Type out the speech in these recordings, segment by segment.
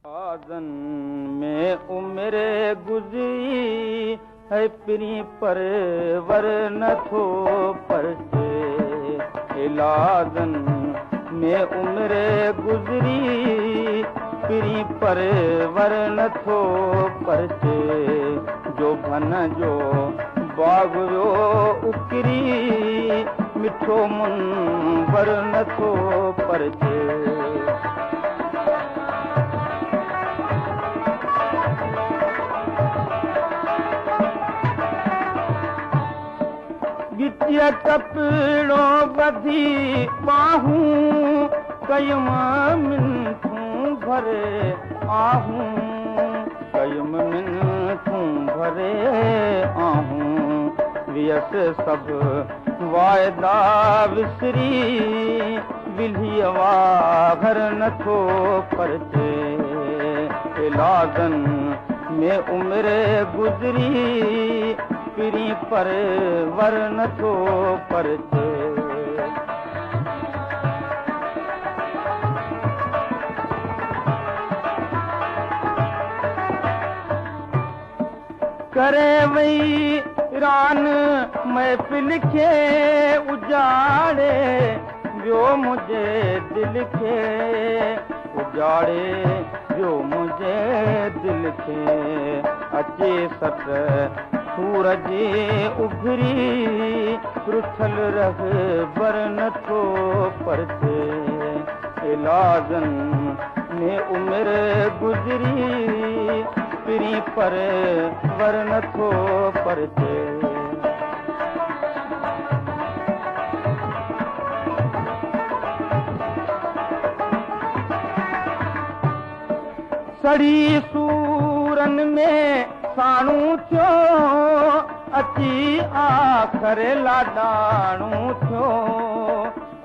आज़न में उम्र गुज़री है पिरी पर वर नथो परचे इलाज़न में उम्र गुज़री पिरी पर वर नथो परचे जो भन जो बाग जो उकरी मिठो मुन वर नथो परचे गिटिया टपड़ो बधी बाहूं कयम मिनथूं भरे आहूं कयम मिनथूं भरे आहूं वियस सब वायदा विसरी विल्ही वाघर नथो परचे इलाज़न में उम्र गुज़री पिरी पर वर नथो परचे करे वही रान महफिल खे उजाड़े जो मुझे दिल खे उजाड़े जो मुझे दिल खे अचे सत सूरज उभरी रुथल रह बर नथो परचे इलाज़न में उम्र गुज़री पिरी पर वर नथो परचे सड़ी सूरन में साणू थियो अची आखर लाडाणू थियो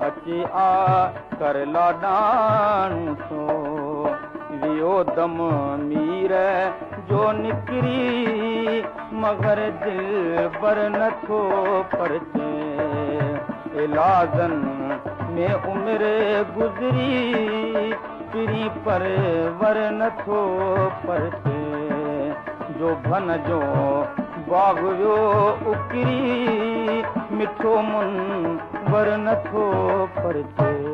अची आखर लाडाणू थियो वियो दम मीर जो निकरी मगर दिल बर नथो परचे इलाज़न में उम्र गुज़री पिरी पर वर नथो परचे जो भन जो बाग जो उकरी मिठो मुन वर नथो परचे